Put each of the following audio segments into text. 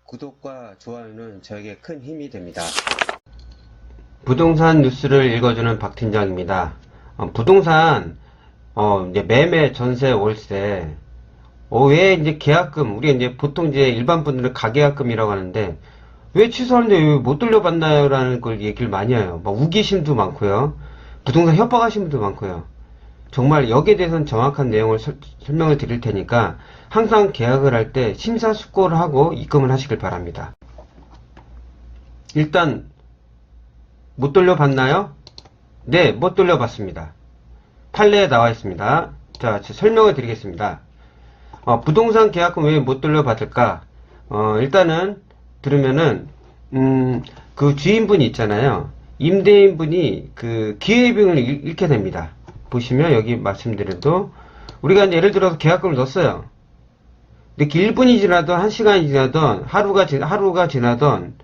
구독과 좋아요는 저에게 큰 힘이 됩니다. 부동산 뉴스를 읽어주는 박 팀장입니다. 부동산 이제 매매, 전세, 월세 왜 이제 계약금 우리 이제 보통 이제 일반 분들은 가계약금이라고 하는데 왜 취소하는데 왜 못 돌려받나요? 라는 걸 얘기를 많이 해요. 막 우기심도 많고요. 부동산 협박하신 분도 많고요. 정말 여기에 대해서는 정확한 내용을 설명을 드릴 테니까 항상 계약을 할 때 심사숙고를 하고 입금을 하시길 바랍니다. 일단 못 돌려받나요? 네, 못 돌려받습니다. 판례에 나와 있습니다. 자, 설명을 드리겠습니다. 부동산 계약금 왜 못 돌려받을까? 일단은 들으면은 그 주인분이 있잖아요. 임대인분이 그 기회비용을 잃게 됩니다. 보시면 여기 말씀드려도 우리가 이제 예를 들어서 계약금을 넣었어요. 근데 1분이 지나던 1시간이 지나던 하루가 지나던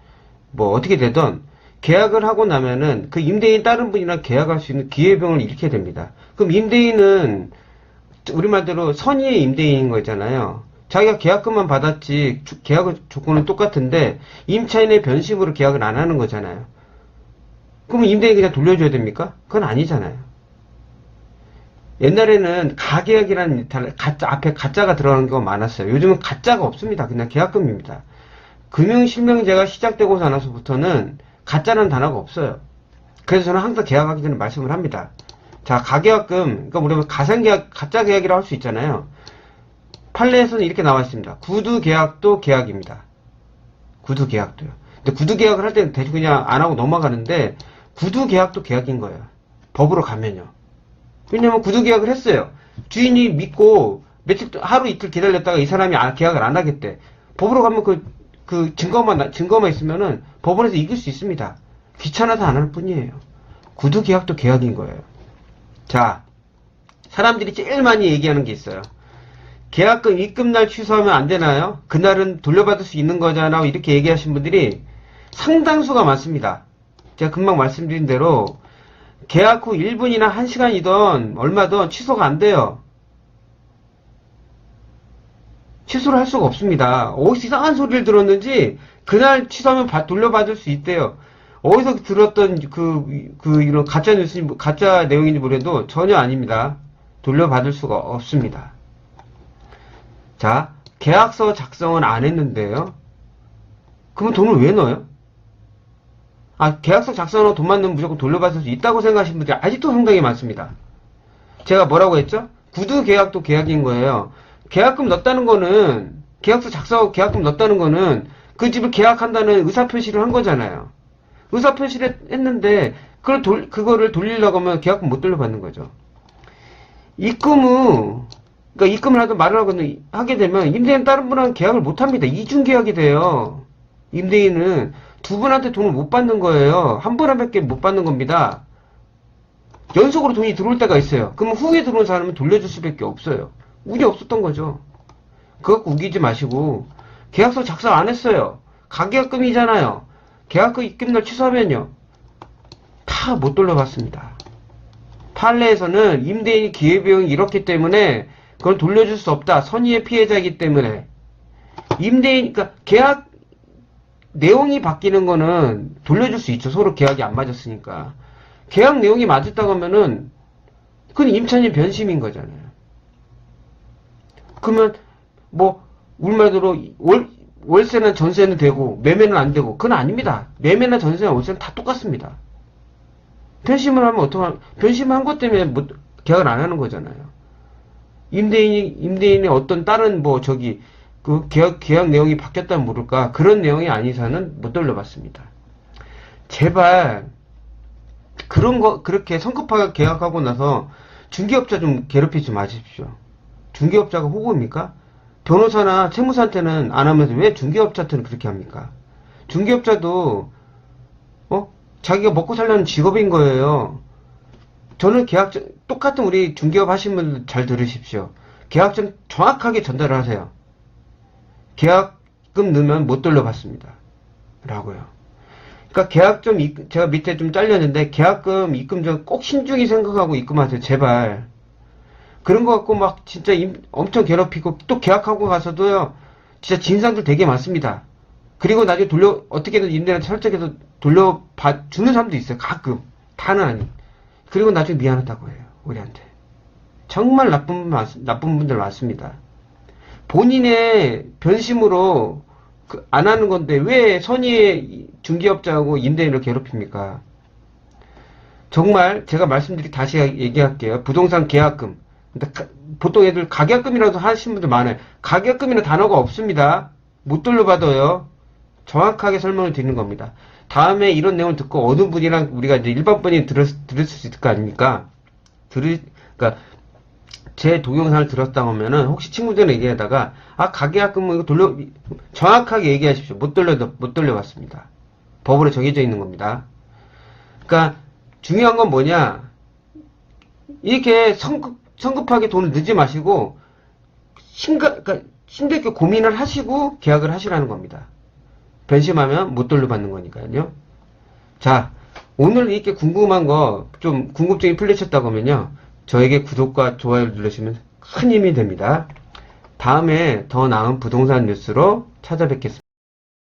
뭐 어떻게 되던 계약을 하고 나면은 그 임대인 다른 분이랑 계약할 수 있는 기회비용을 잃게 됩니다. 그럼 임대인은 우리말대로 선의의 임대인인 거잖아요. 자기가 계약금만 받았지 계약 조건은 똑같은데 임차인의 변심으로 계약을 안 하는 거잖아요. 그러면 임대인 그냥 돌려줘야 됩니까? 그건 아니잖아요. 옛날에는 가계약이라는 앞에 가짜가 들어가는 경우가 많았어요. 요즘은 가짜가 없습니다. 그냥 계약금입니다. 금융실명제가 시작되고 나서부터는 가짜라는 단어가 없어요. 그래서 저는 항상 계약하기 전에 말씀을 합니다. 자, 가계약금, 그러니까 우리가 가상계약, 가짜 계약이라고 할 수 있잖아요. 판례에서는 이렇게 나와 있습니다. 구두계약도 계약입니다. 구두계약도요. 근데 구두계약을 할 때는 대충 그냥 안 하고 넘어가는데 구두계약도 계약인 거예요. 법으로 가면요. 왜냐면 구두계약을 했어요. 주인이 믿고 하루 이틀 기다렸다가 이 사람이 계약을 안 하겠대. 법으로 가면 그 증거만 있으면은 법원에서 이길 수 있습니다. 귀찮아서 안 할 뿐이에요. 구두계약도 계약인 거예요. 자, 사람들이 제일 많이 얘기하는 게 있어요. 계약금 입금날 취소하면 안 되나요? 그날은 돌려받을 수 있는 거잖아. 이렇게 얘기하신 분들이 상당수가 많습니다. 제가 금방 말씀드린 대로 계약 후 1분이나 1시간이든 얼마든 취소가 안 돼요. 취소를 할 수가 없습니다. 어디서 이상한 소리를 들었는지 그날 취소하면 돌려받을 수 있대요. 어디서 들었던 이런 가짜 뉴스인지 가짜 내용인지 모르겠도 전혀 아닙니다. 돌려받을 수가 없습니다. 자, 계약서 작성은 안 했는데요. 그러면 돈을 왜 넣어요? 계약서 작성하고 돈만 넣으면 무조건 돌려받을 수 있다고 생각하시는 분들이 아직도 상당히 많습니다. 제가 뭐라고 했죠? 구두 계약도 계약인 거예요. 계약금 넣었다는 거는, 계약서 작성하고 계약금 넣었다는 거는 그 집을 계약한다는 의사표시를 한 거잖아요. 의사표시를 했는데, 그거를 돌리려고 하면 계약금 못 돌려받는 거죠. 그러니까 입금을 하든 말을 하게 되면 임대인 다른 분하고 계약을 못 합니다. 이중계약이 돼요. 임대인은 두 분한테 돈을 못 받는 거예요. 한 분한테 못 받는 겁니다. 연속으로 돈이 들어올 때가 있어요. 그러면 후에 들어온 사람은 돌려줄 수밖에 없어요. 운이 없었던 거죠. 그거 갖고 우기지 마시고 계약서 작성 안 했어요. 가계약금이잖아요. 계약금 입금날 취소하면요. 다 못 돌려받습니다. 판례에서는 임대인이 기회비용이 이렇기 때문에 그걸 돌려줄 수 없다. 선의의 피해자이기 때문에 그러니까 계약 내용이 바뀌는 거는 돌려줄 수 있죠. 서로 계약이 안 맞았으니까. 계약 내용이 맞았다고 하면은 그건 임차인의 변심인 거잖아요. 그러면 뭐 우리말대로 월세는 전세는 되고 매매는 안 되고 그건 아닙니다. 매매나 전세나 월세는 다 똑같습니다. 변심을 하면 변심을 한 것 때문에 계약을 안 하는 거잖아요. 임대인의 어떤 다른 그 계약 내용이 바뀌었다면 모를까 그런 내용이 아닌 이상은 못 돌려받습니다. 제발 그렇게 성급하게 계약하고 나서 중개업자 좀 괴롭히지 마십시오. 중개업자가 호구입니까? 변호사나 세무사한테는 안 하면서 왜 중개업자한테는 그렇게 합니까? 중개업자도 자기가 먹고 살려는 직업인 거예요. 저는 똑같은 우리 중개업 하신 분들 잘 들으십시오. 계약좀 정확하게 전달을 하세요. 계약금 넣으면 못 돌려받습니다. 라고요. 그러니까 제가 밑에 좀 잘렸는데 계약금 입금 전 꼭 신중히 생각하고 입금하세요. 제발. 그런 거 갖고 막 진짜 엄청 괴롭히고 또 계약하고 가서도요. 진짜 진상들 되게 많습니다. 그리고 나중에 어떻게든 임대인한테 설득해서 주는 사람도 있어요. 가끔. 다는 아니. 그리고 나중에 미안하다고 해요. 우리한테. 정말 나쁜 분들 많습니다. 본인의 변심으로 안 하는 건데 왜 선의의 중개업자하고 임대인을 괴롭힙니까? 정말 제가 다시 얘기할게요. 부동산 계약금. 보통 애들 가계약금이라도 하시는 분들 많아요. 가계약금이라는 단어가 없습니다. 못 돌려받아요. 정확하게 설명을 드리는 겁니다. 다음에 이런 내용을 듣고 어느 분이랑 우리가 이제 일반 분이 들을 수 있을 거 아닙니까? 그러니까 제 동영상을 들었다 하면은 혹시 친구들이랑 얘기하다가 가계약금은 이거 정확하게 얘기하십시오. 못 돌려받습니다. 법으로 정해져 있는 겁니다. 그러니까 중요한 건 뭐냐? 이렇게 성급하게 돈을 넣지 마시고 그러니까 힘들게 고민을 하시고 계약을 하시라는 겁니다. 변심하면 못 돌려받는 거니까요. 자, 오늘 이렇게 궁금한 거 좀 궁금증이 풀리셨다고 하면요. 저에게 구독과 좋아요를 누르시면 큰 힘이 됩니다. 다음에 더 나은 부동산 뉴스로 찾아뵙겠습니다.